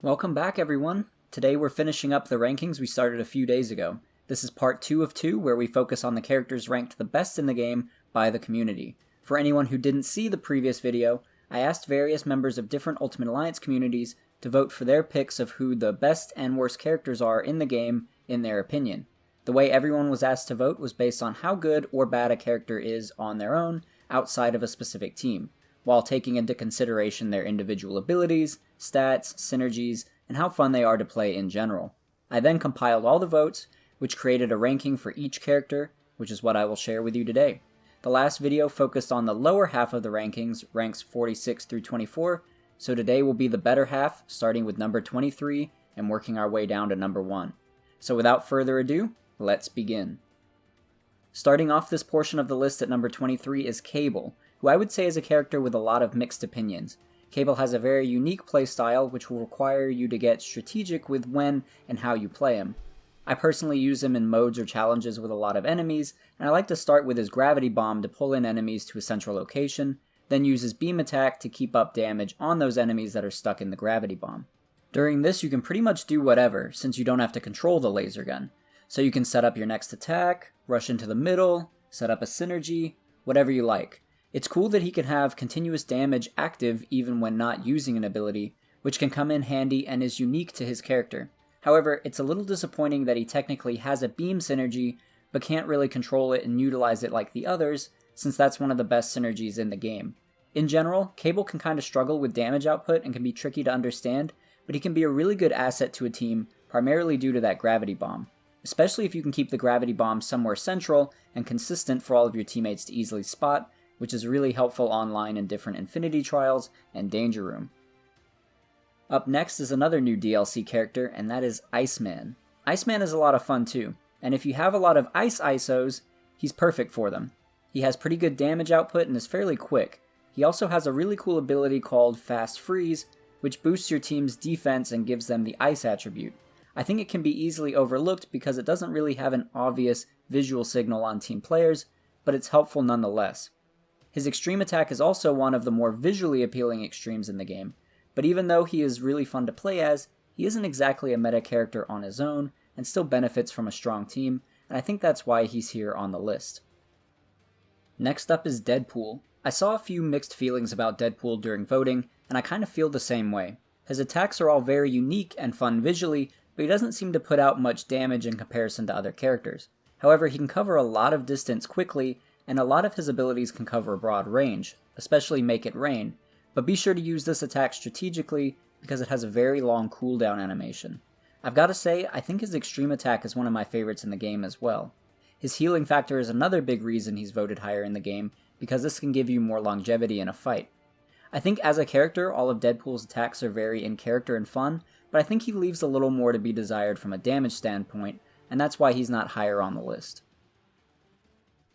Welcome back, everyone. Today we're finishing up the rankings we started a few days ago. This is part 2 of 2, where we focus on the characters ranked the best in the game by the community. For anyone who didn't see the previous video, I asked various members of different Ultimate Alliance communities to vote for their picks of who the best and worst characters are in the game, in their opinion. The way everyone was asked to vote was based on how good or bad a character is on their own, outside of a specific team, while taking into consideration their individual abilities, stats, synergies, and how fun they are to play in general. I then compiled all the votes, which created a ranking for each character, which is what I will share with you today. The last video focused on the lower half of the rankings, ranks 46 through 24, so today will be the better half, starting with number 23 and working our way down to number 1. So without further ado, let's begin. Starting off this portion of the list at number 23 is Cable, who I would say is a character with a lot of mixed opinions. Cable has a very unique playstyle, which will require you to get strategic with when and how you play him. I personally use him in modes or challenges with a lot of enemies, and I like to start with his gravity bomb to pull in enemies to a central location, then use his beam attack to keep up damage on those enemies that are stuck in the gravity bomb. During this, you can pretty much do whatever, since you don't have to control the laser gun. So you can set up your next attack, rush into the middle, set up a synergy, whatever you like. It's cool that he can have continuous damage active even when not using an ability, which can come in handy and is unique to his character. However, it's a little disappointing that he technically has a beam synergy, but can't really control it and utilize it like the others, since that's one of the best synergies in the game. In general, Cable can kind of struggle with damage output and can be tricky to understand, but he can be a really good asset to a team, primarily due to that gravity bomb. Especially if you can keep the gravity bomb somewhere central and consistent for all of your teammates to easily spot, which is really helpful online in different Infinity Trials and Danger Room. Up next is another new DLC character, and that is Iceman. Iceman is a lot of fun too, and if you have a lot of ice ISOs, he's perfect for them. He has pretty good damage output and is fairly quick. He also has a really cool ability called Fast Freeze, which boosts your team's defense and gives them the ice attribute. I think it can be easily overlooked because it doesn't really have an obvious visual signal on team players, but it's helpful nonetheless. His extreme attack is also one of the more visually appealing extremes in the game, but even though he is really fun to play as, he isn't exactly a meta character on his own, and still benefits from a strong team, and I think that's why he's here on the list. Next up is Deadpool. I saw a few mixed feelings about Deadpool during voting, and I kind of feel the same way. His attacks are all very unique and fun visually, but he doesn't seem to put out much damage in comparison to other characters. However, he can cover a lot of distance quickly, and a lot of his abilities can cover a broad range, especially Make It Rain, but be sure to use this attack strategically because it has a very long cooldown animation. I've got to say, I think his extreme attack is one of my favorites in the game as well. His healing factor is another big reason he's voted higher in the game, because this can give you more longevity in a fight. I think as a character, all of Deadpool's attacks are very in character and fun, but I think he leaves a little more to be desired from a damage standpoint, and that's why he's not higher on the list.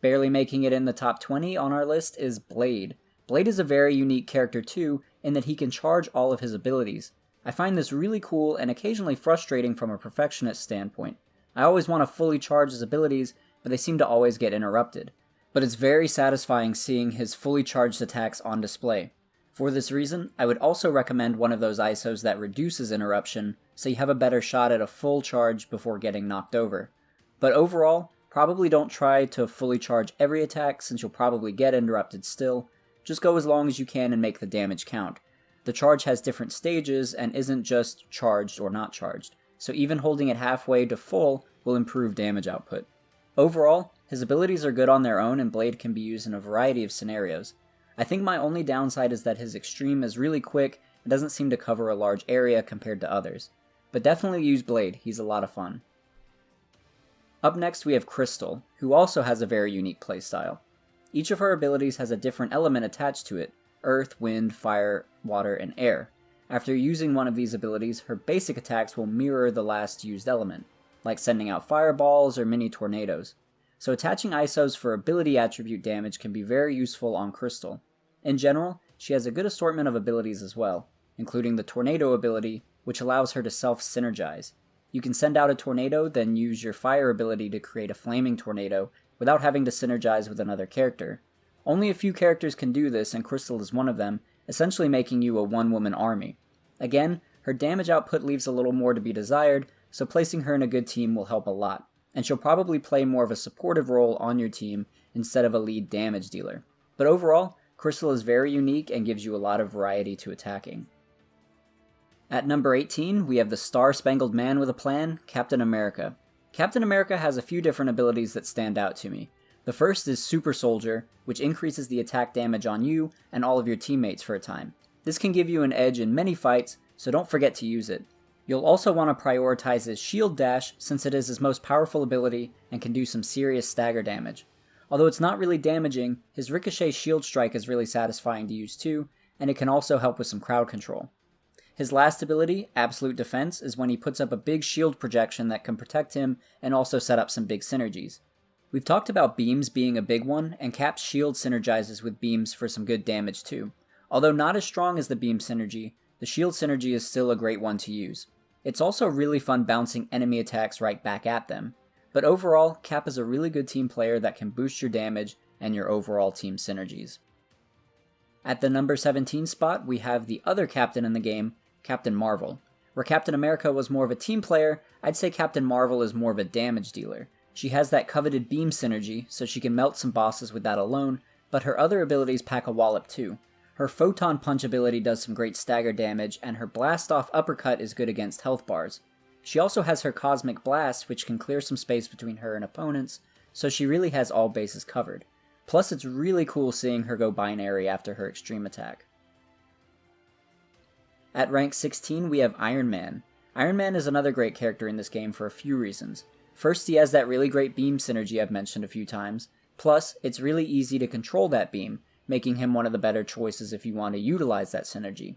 Barely making it in the top 20 on our list is Blade. Blade is a very unique character too, in that he can charge all of his abilities. I find this really cool and occasionally frustrating from a perfectionist standpoint. I always want to fully charge his abilities, but they seem to always get interrupted. But it's very satisfying seeing his fully charged attacks on display. For this reason, I would also recommend one of those ISOs that reduces interruption, so you have a better shot at a full charge before getting knocked over. But overall, probably don't try to fully charge every attack since you'll probably get interrupted still. Just go as long as you can and make the damage count. The charge has different stages and isn't just charged or not charged, so even holding it halfway to full will improve damage output. Overall, his abilities are good on their own and Blade can be used in a variety of scenarios. I think my only downside is that his extreme is really quick and doesn't seem to cover a large area compared to others. But definitely use Blade, he's a lot of fun. Up next we have Crystal, who also has a very unique playstyle. Each of her abilities has a different element attached to it: earth, wind, fire, water, and air. After using one of these abilities, her basic attacks will mirror the last used element, like sending out fireballs or mini tornadoes. So attaching ISOs for ability attribute damage can be very useful on Crystal. In general, she has a good assortment of abilities as well, including the tornado ability, which allows her to self-synergize. You can send out a tornado, then use your fire ability to create a flaming tornado without having to synergize with another character. Only a few characters can do this, and Crystal is one of them, essentially making you a one-woman army. Again, Her damage output leaves a little more to be desired, so placing her in a good team will help a lot, and she'll probably play more of a supportive role on your team instead of a lead damage dealer. But overall, Crystal is very unique and gives you a lot of variety to attacking. At number 18, we have the Star-Spangled Man with a Plan, Captain America. Captain America has a few different abilities that stand out to me. The first is Super Soldier, which increases the attack damage on you and all of your teammates for a time. This can give you an edge in many fights, so don't forget to use it. You'll also want to prioritize his Shield Dash since it is his most powerful ability and can do some serious stagger damage. Although it's not really damaging, his Ricochet Shield Strike is really satisfying to use too, and it can also help with some crowd control. His last ability, Absolute Defense, is when he puts up a big shield projection that can protect him and also set up some big synergies. We've talked about beams being a big one, and Cap's shield synergizes with beams for some good damage too. Although not as strong as the beam synergy, the shield synergy is still a great one to use. It's also really fun bouncing enemy attacks right back at them. But overall, Cap is a really good team player that can boost your damage and your overall team synergies. At the number 17 spot, we have the other captain in the game, Captain Marvel. Where Captain America was more of a team player, I'd say Captain Marvel is more of a damage dealer. She has that coveted beam synergy, so she can melt some bosses with that alone, but her other abilities pack a wallop too. Her Photon Punch ability does some great stagger damage, and her Blast Off Uppercut is good against health bars. She also has her Cosmic Blast, which can clear some space between her and opponents, so she really has all bases covered. Plus, it's really cool seeing her go binary after her extreme attack. At rank 16, we have Iron Man. Iron Man is another great character in this game for a few reasons. First, he has that really great beam synergy I've mentioned a few times. Plus, it's really easy to control that beam, making him one of the better choices if you want to utilize that synergy.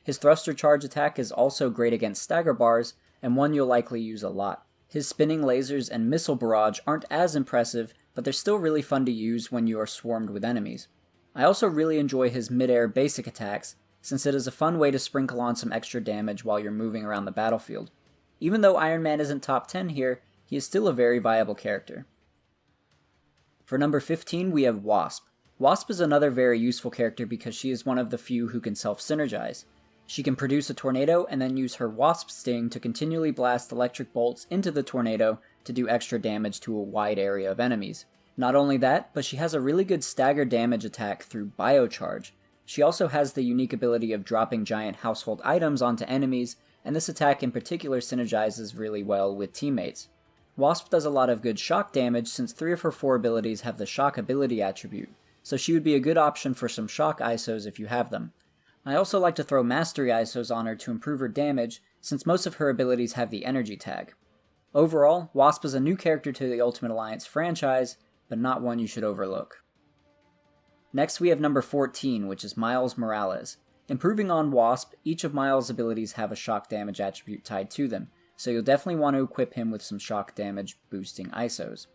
His thruster charge attack is also great against stagger bars, and one you'll likely use a lot. His spinning lasers and missile barrage aren't as impressive, but they're still really fun to use when you are swarmed with enemies. I also really enjoy his mid-air basic attacks, since it is a fun way to sprinkle on some extra damage while you're moving around the battlefield. Even though Iron Man isn't top 10 here, he is still a very viable character. For number 15, we have Wasp. Wasp is another very useful character because she is one of the few who can self-synergize. She can produce a tornado and then use her Wasp Sting to continually blast electric bolts into the tornado to do extra damage to a wide area of enemies. Not only that, but she has a really good stagger damage attack through Biocharge. She also has the unique ability of dropping giant household items onto enemies, and this attack in particular synergizes really well with teammates. Wasp does a lot of good shock damage since 3 of her 4 abilities have the shock ability attribute, so she would be a good option for some shock ISOs if you have them. I also like to throw mastery ISOs on her to improve her damage, since most of her abilities have the energy tag. Overall, Wasp is a new character to the Ultimate Alliance franchise, but not one you should overlook. Next we have number 14, which is Miles Morales. Improving on Wasp, each of Miles' abilities have a shock damage attribute tied to them, so you'll definitely want to equip him with some shock damage boosting ISOs.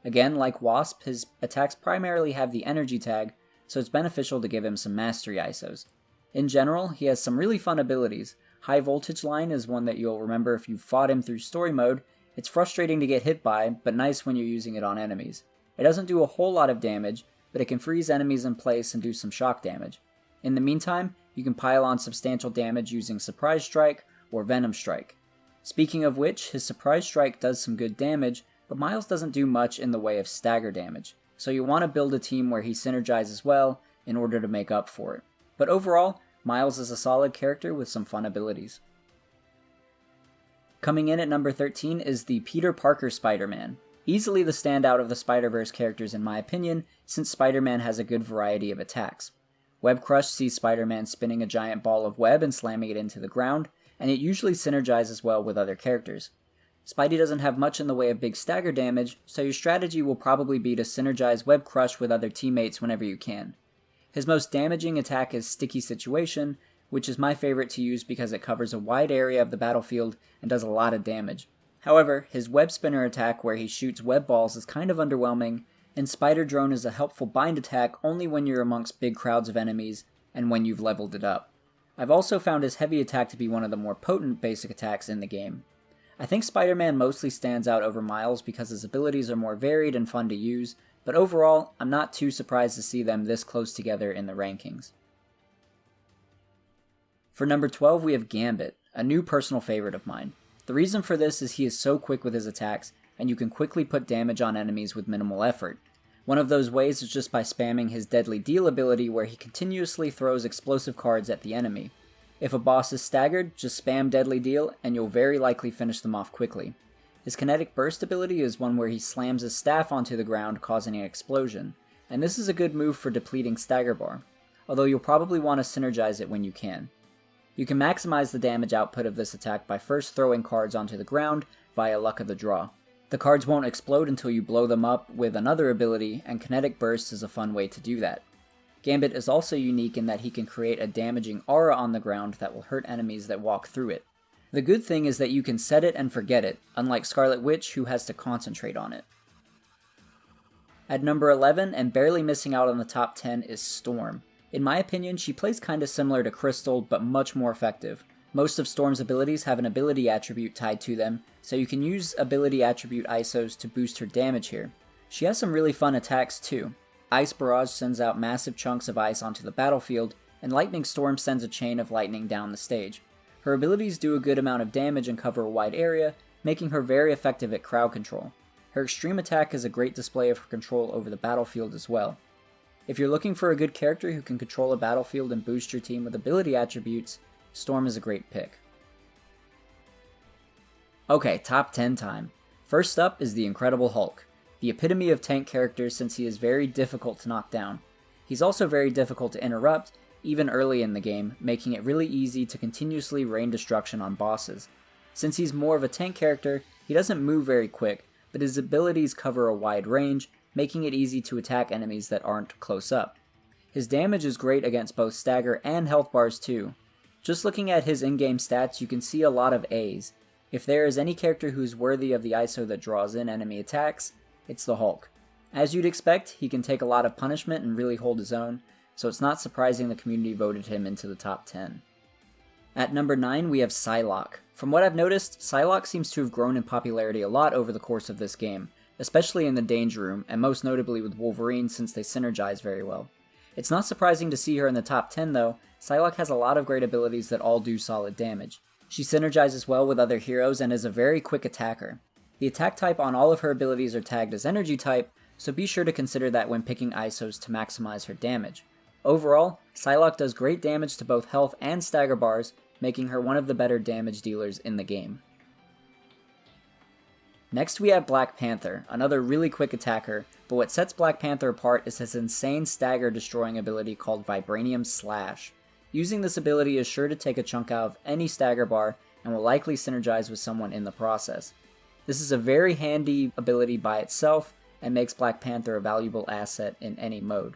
Again, like Wasp, his attacks primarily have the energy tag, so it's beneficial to give him some mastery ISOs. In general, he has some really fun abilities. High Voltage Line is one that you'll remember if you fought him through story mode. It's frustrating to get hit by, but nice when you're using it on enemies. It doesn't do a whole lot of damage, but it can freeze enemies in place and do some shock damage. In the meantime, you can pile on substantial damage using Surprise Strike or Venom Strike. Speaking of which, his Surprise Strike does some good damage, but Miles doesn't do much in the way of stagger damage, so you want to build a team where he synergizes well in order to make up for it. But overall, Miles is a solid character with some fun abilities. Coming in at number 13 is the Peter Parker Spider-Man. Easily the standout of the Spider-Verse characters in my opinion, since Spider-Man has a good variety of attacks. Web Crush sees Spider-Man spinning a giant ball of web and slamming it into the ground, and it usually synergizes well with other characters. Spidey doesn't have much in the way of big stagger damage, so your strategy will probably be to synergize Web Crush with other teammates whenever you can. His most damaging attack is Sticky Situation, which is my favorite to use because it covers a wide area of the battlefield and does a lot of damage. However, his Web Spinner attack where he shoots web balls is kind of underwhelming, and Spider Drone is a helpful bind attack only when you're amongst big crowds of enemies and when you've leveled it up. I've also found his heavy attack to be one of the more potent basic attacks in the game. I think Spider-Man mostly stands out over Miles because his abilities are more varied and fun to use, but overall, I'm not too surprised to see them this close together in the rankings. For number 12, we have Gambit. a new personal favorite of mine. The reason for this is he is so quick with his attacks, and you can quickly put damage on enemies with minimal effort. One of those ways is just by spamming his Deadly Deal ability where he continuously throws explosive cards at the enemy. If a boss is staggered, just spam Deadly Deal and you'll very likely finish them off quickly. His Kinetic Burst ability is one where he slams his staff onto the ground causing an explosion, and this is a good move for depleting Stagger Bar, although you'll probably want to synergize it when you can. You can maximize the damage output of this attack by first throwing cards onto the ground via Luck of the Draw. The cards won't explode until you blow them up with another ability, and Kinetic Burst is a fun way to do that. Gambit is also unique in that he can create a damaging aura on the ground that will hurt enemies that walk through it. The good thing is that you can set it and forget it, unlike Scarlet Witch who has to concentrate on it. At number 11, and barely missing out on the top 10, is Storm. In my opinion, she plays kinda similar to Crystal, but much more effective. Most of Storm's abilities have an ability attribute tied to them, so you can use ability attribute ISOs to boost her damage here. She has some really fun attacks too. Ice Barrage sends out massive chunks of ice onto the battlefield, and Lightning Storm sends a chain of lightning down the stage. Her abilities do a good amount of damage and cover a wide area, making her very effective at crowd control. Her extreme attack is a great display of her control over the battlefield as well. If you're looking for a good character who can control a battlefield and boost your team with ability attributes, Storm is a great pick. Okay, top 10 time. First up is the Incredible Hulk, the epitome of tank characters since he is very difficult to knock down. He's also very difficult to interrupt, even early in the game, making it really easy to continuously rain destruction on bosses. Since he's more of a tank character, he doesn't move very quick, but his abilities cover a wide range, making it easy to attack enemies that aren't close up. His damage is great against both stagger and health bars too. Just looking at his in-game stats, you can see a lot of A's. If there is any character who's worthy of the ISO that draws in enemy attacks, it's the Hulk. As you'd expect, he can take a lot of punishment and really hold his own, so it's not surprising the community voted him into the top 10. At number 9, we have Psylocke. From what I've noticed, Psylocke seems to have grown in popularity a lot over the course of this game, especially in the Danger Room, and most notably with Wolverine since they synergize very well. It's not surprising to see her in the top 10 though. Psylocke has a lot of great abilities that all do solid damage. She synergizes well with other heroes and is a very quick attacker. The attack type on all of her abilities are tagged as energy type, so be sure to consider that when picking ISOs to maximize her damage. Overall, Psylocke does great damage to both health and stagger bars, making her one of the better damage dealers in the game. Next we have Black Panther, another really quick attacker, but what sets Black Panther apart is his insane stagger destroying ability called Vibranium Slash. Using this ability is sure to take a chunk out of any stagger bar and will likely synergize with someone in the process. This is a very handy ability by itself and makes Black Panther a valuable asset in any mode.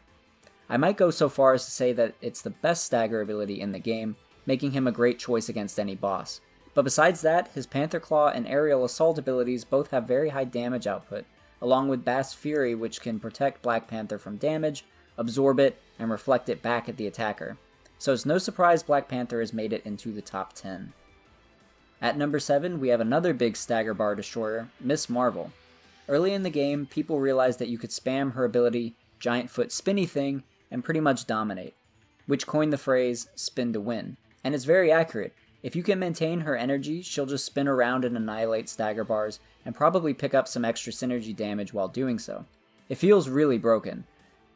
I might go so far as to say that it's the best stagger ability in the game, making him a great choice against any boss. But besides that, his Panther Claw and Aerial Assault abilities both have very high damage output, along with Bass Fury, which can protect Black Panther from damage, absorb it, and reflect it back at the attacker. So it's no surprise Black Panther has made it into the top 10. At number 7, we have another big stagger bar destroyer, Miss Marvel. Early in the game, people realized that you could spam her ability, Giant Foot Spinny Thing, and pretty much dominate, which coined the phrase, spin to win. And it's very accurate. If you can maintain her energy, she'll just spin around and annihilate stagger bars, and probably pick up some extra synergy damage while doing so. It feels really broken.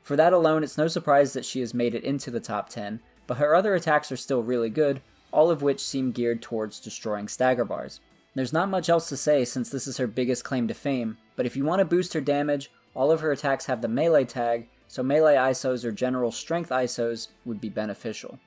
For that alone, it's no surprise that she has made it into the top 10, but her other attacks are still really good, all of which seem geared towards destroying stagger bars. There's not much else to say since this is her biggest claim to fame, but if you want to boost her damage, all of her attacks have the melee tag, so melee ISOs or general strength ISOs would be beneficial.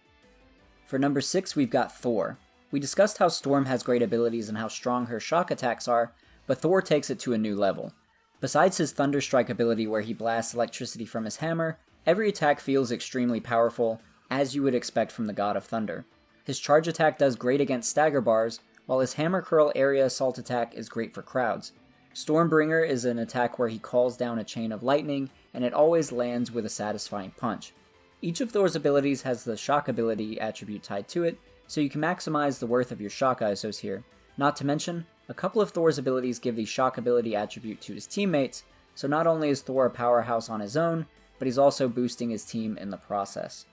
For number 6, we've got Thor. We discussed how Storm has great abilities and how strong her shock attacks are, but Thor takes it to a new level. Besides his Thunder Strike ability where he blasts electricity from his hammer, every attack feels extremely powerful, as you would expect from the God of Thunder. His charge attack does great against stagger bars, while his Hammer Curl area assault attack is great for crowds. Stormbringer is an attack where he calls down a chain of lightning, and it always lands with a satisfying punch. Each of Thor's abilities has the shock ability attribute tied to it, so you can maximize the worth of your shock ISOs here. Not to mention, a couple of Thor's abilities give the shock ability attribute to his teammates, so not only is Thor a powerhouse on his own, but he's also boosting his team in the process.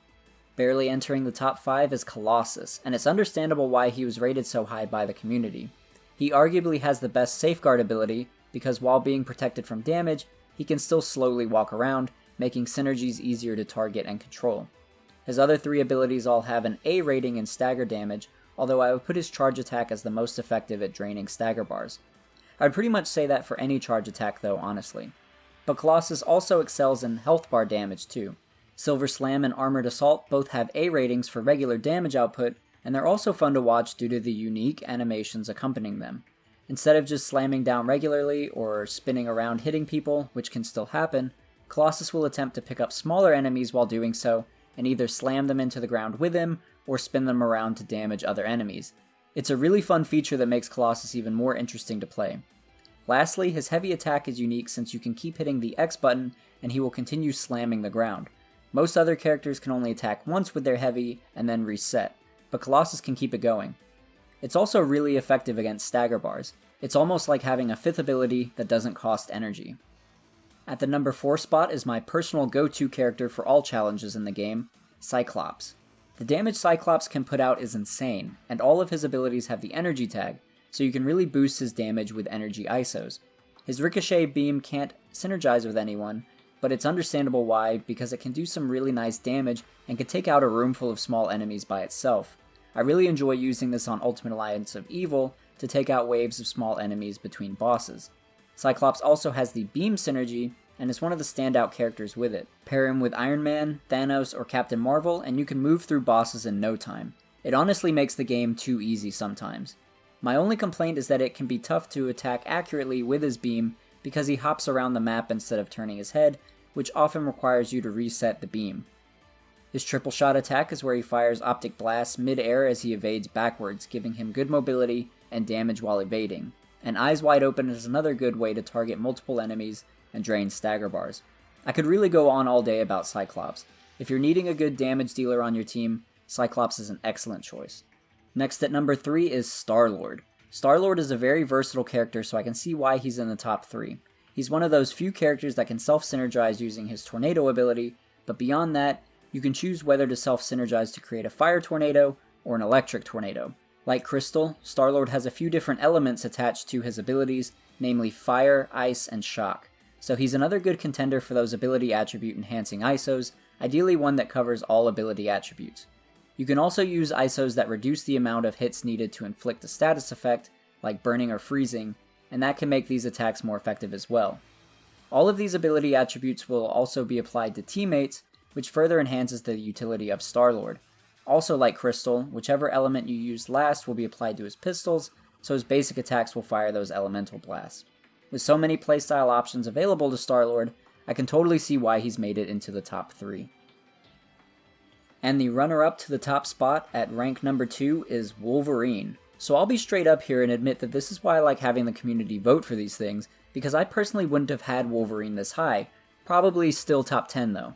Barely entering the top 5 is Colossus, and it's understandable why he was rated so high by the community. He arguably has the best safeguard ability, because while being protected from damage, he can still slowly walk around, making synergies easier to target and control. His other 3 abilities all have an A rating in stagger damage, although I would put his charge attack as the most effective at draining stagger bars. I'd pretty much say that for any charge attack though, honestly. But Colossus also excels in health bar damage too. Silver Slam and Armored Assault both have A ratings for regular damage output, and they're also fun to watch due to the unique animations accompanying them. Instead of just slamming down regularly or spinning around hitting people, which can still happen, Colossus will attempt to pick up smaller enemies while doing so, and either slam them into the ground with him, or spin them around to damage other enemies. It's a really fun feature that makes Colossus even more interesting to play. Lastly, his heavy attack is unique since you can keep hitting the X button and he will continue slamming the ground. Most other characters can only attack once with their heavy and then reset, but Colossus can keep it going. It's also really effective against stagger bars. It's almost like having a 5th ability that doesn't cost energy. At the number 4 spot is my personal go-to character for all challenges in the game, Cyclops. The damage Cyclops can put out is insane, and all of his abilities have the energy tag, so you can really boost his damage with energy ISOs. His ricochet beam can't synergize with anyone, but it's understandable why, because it can do some really nice damage and can take out a room full of small enemies by itself. I really enjoy using this on Ultimate Alliance of Evil to take out waves of small enemies between bosses. Cyclops also has the beam synergy, and is one of the standout characters with it. Pair him with Iron Man, Thanos, or Captain Marvel, and you can move through bosses in no time. It honestly makes the game too easy sometimes. My only complaint is that it can be tough to attack accurately with his beam because he hops around the map instead of turning his head, which often requires you to reset the beam. His triple shot attack is where he fires optic blasts mid-air as he evades backwards, giving him good mobility and damage while evading. And Eyes Wide Open is another good way to target multiple enemies and drain stagger bars. I could really go on all day about Cyclops. If you're needing a good damage dealer on your team, Cyclops is an excellent choice. Next at number 3 is Starlord. Starlord is a very versatile character, so I can see why he's in the top 3. He's one of those few characters that can self-synergize using his tornado ability, but beyond that, you can choose whether to self-synergize to create a fire tornado or an electric tornado. Like Crystal, Starlord has a few different elements attached to his abilities, namely fire, ice, and shock. So he's another good contender for those ability attribute enhancing ISOs, ideally one that covers all ability attributes. You can also use ISOs that reduce the amount of hits needed to inflict a status effect, like burning or freezing, and that can make these attacks more effective as well. All of these ability attributes will also be applied to teammates, which further enhances the utility of Starlord. Also like Crystal, whichever element you use last will be applied to his pistols, so his basic attacks will fire those elemental blasts. With so many playstyle options available to Starlord, I can totally see why he's made it into the top 3. And the runner-up to the top spot at rank number 2 is Wolverine. So I'll be straight up here and admit that this is why I like having the community vote for these things, because I personally wouldn't have had Wolverine this high, probably still top 10 though.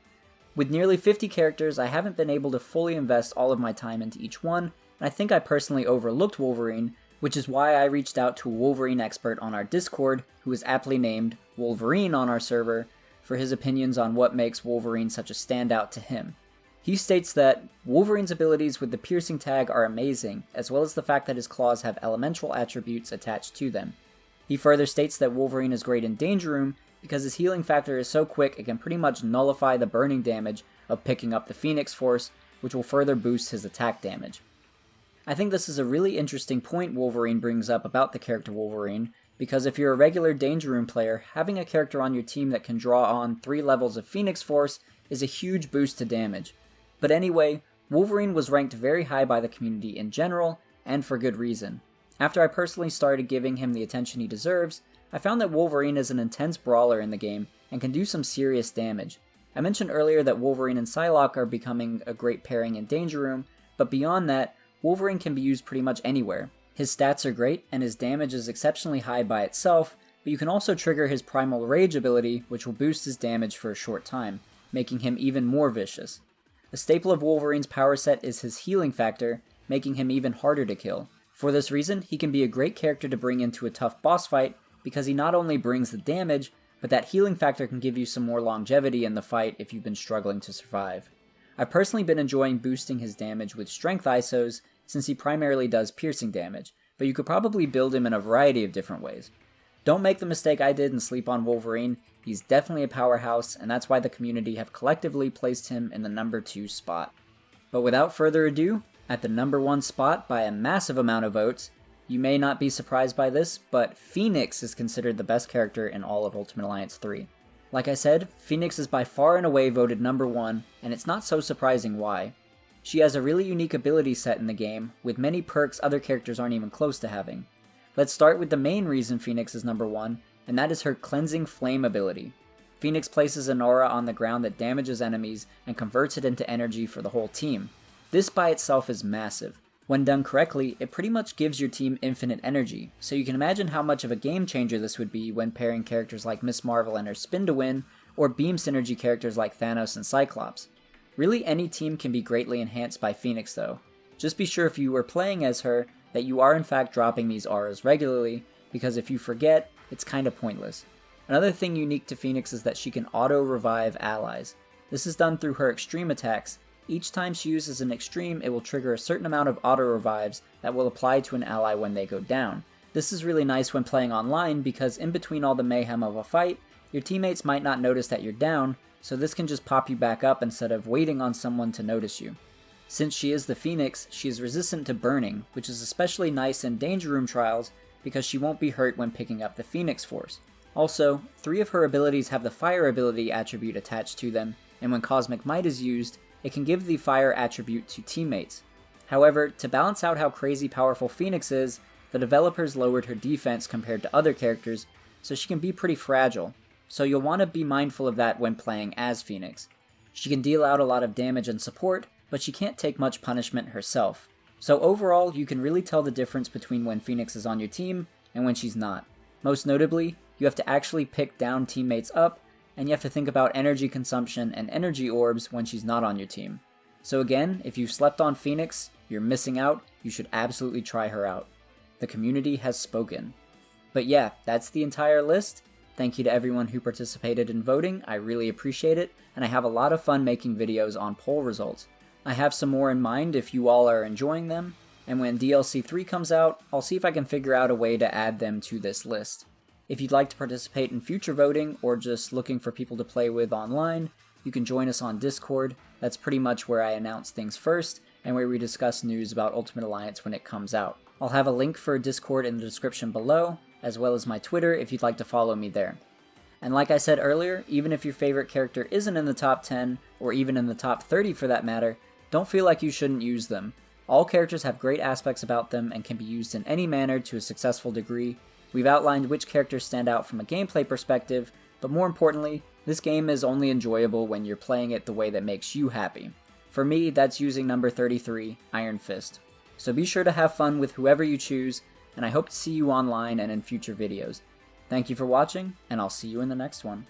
With nearly 50 characters, I haven't been able to fully invest all of my time into each one, and I think I personally overlooked Wolverine, which is why I reached out to a Wolverine expert on our Discord, who is aptly named Wolverine on our server, for his opinions on what makes Wolverine such a standout to him. He states that Wolverine's abilities with the piercing tag are amazing, as well as the fact that his claws have elemental attributes attached to them. He further states that Wolverine is great in Danger Room because his healing factor is so quick it can pretty much nullify the burning damage of picking up the Phoenix Force, which will further boost his attack damage. I think this is a really interesting point Wolverine brings up about the character Wolverine, because if you're a regular Danger Room player, having a character on your team that can draw on 3 levels of Phoenix Force is a huge boost to damage. But anyway, Wolverine was ranked very high by the community in general, and for good reason. After I personally started giving him the attention he deserves, I found that Wolverine is an intense brawler in the game and can do some serious damage. I mentioned earlier that Wolverine and Psylocke are becoming a great pairing in Danger Room, but beyond that, Wolverine can be used pretty much anywhere. His stats are great, and his damage is exceptionally high by itself, but you can also trigger his Primal Rage ability, which will boost his damage for a short time, making him even more vicious. A staple of Wolverine's power set is his healing factor, making him even harder to kill. For this reason, he can be a great character to bring into a tough boss fight, because he not only brings the damage, but that healing factor can give you some more longevity in the fight if you've been struggling to survive. I've personally been enjoying boosting his damage with strength ISOs since he primarily does piercing damage, but you could probably build him in a variety of different ways. Don't make the mistake I did and sleep on Wolverine. He's definitely a powerhouse, and that's why the community have collectively placed him in the number 2 spot. But without further ado, at the number 1 spot by a massive amount of votes, you may not be surprised by this, but Phoenix is considered the best character in all of Ultimate Alliance 3. Like I said, Phoenix is by far and away voted number 1, and it's not so surprising why. She has a really unique ability set in the game, with many perks other characters aren't even close to having. Let's start with the main reason Phoenix is number 1, and that is her Cleansing Flame ability. Phoenix places an aura on the ground that damages enemies and converts it into energy for the whole team. This by itself is massive. When done correctly, it pretty much gives your team infinite energy, so you can imagine how much of a game changer this would be when pairing characters like Ms. Marvel and her Spin to Win, or beam synergy characters like Thanos and Cyclops. Really, any team can be greatly enhanced by Phoenix though. Just be sure if you are playing as her that you are in fact dropping these auras regularly, because if you forget, it's kinda pointless. Another thing unique to Phoenix is that she can auto-revive allies. This is done through her extreme attacks. Each time she uses an extreme, it will trigger a certain amount of auto-revives that will apply to an ally when they go down. This is really nice when playing online because in between all the mayhem of a fight, your teammates might not notice that you're down, so this can just pop you back up instead of waiting on someone to notice you. Since she is the Phoenix, she is resistant to burning, which is especially nice in Danger Room trials because she won't be hurt when picking up the Phoenix Force. Also, 3 of her abilities have the Fire ability attribute attached to them, and when Cosmic Might is used, it can give the Fire attribute to teammates. However, to balance out how crazy powerful Phoenix is, the developers lowered her defense compared to other characters, so she can be pretty fragile. So you'll want to be mindful of that when playing as Phoenix. She can deal out a lot of damage and support, but she can't take much punishment herself. So overall, you can really tell the difference between when Phoenix is on your team and when she's not. Most notably, you have to actually pick down teammates up, and you have to think about energy consumption and energy orbs when she's not on your team. So again, if you've slept on Phoenix, you're missing out, you should absolutely try her out. The community has spoken. But yeah, that's the entire list. Thank you to everyone who participated in voting, I really appreciate it, and I have a lot of fun making videos on poll results. I have some more in mind if you all are enjoying them, and when DLC 3 comes out, I'll see if I can figure out a way to add them to this list. If you'd like to participate in future voting, or just looking for people to play with online, you can join us on Discord. That's pretty much where I announce things first, and where we discuss news about Ultimate Alliance when it comes out. I'll have a link for Discord in the description below, as well as my Twitter if you'd like to follow me there. And like I said earlier, even if your favorite character isn't in the top 10, or even in the top 30 for that matter, don't feel like you shouldn't use them. All characters have great aspects about them and can be used in any manner to a successful degree. We've outlined which characters stand out from a gameplay perspective, but more importantly, this game is only enjoyable when you're playing it the way that makes you happy. For me, that's using number 33, Iron Fist. So be sure to have fun with whoever you choose, and I hope to see you online and in future videos. Thank you for watching, and I'll see you in the next one.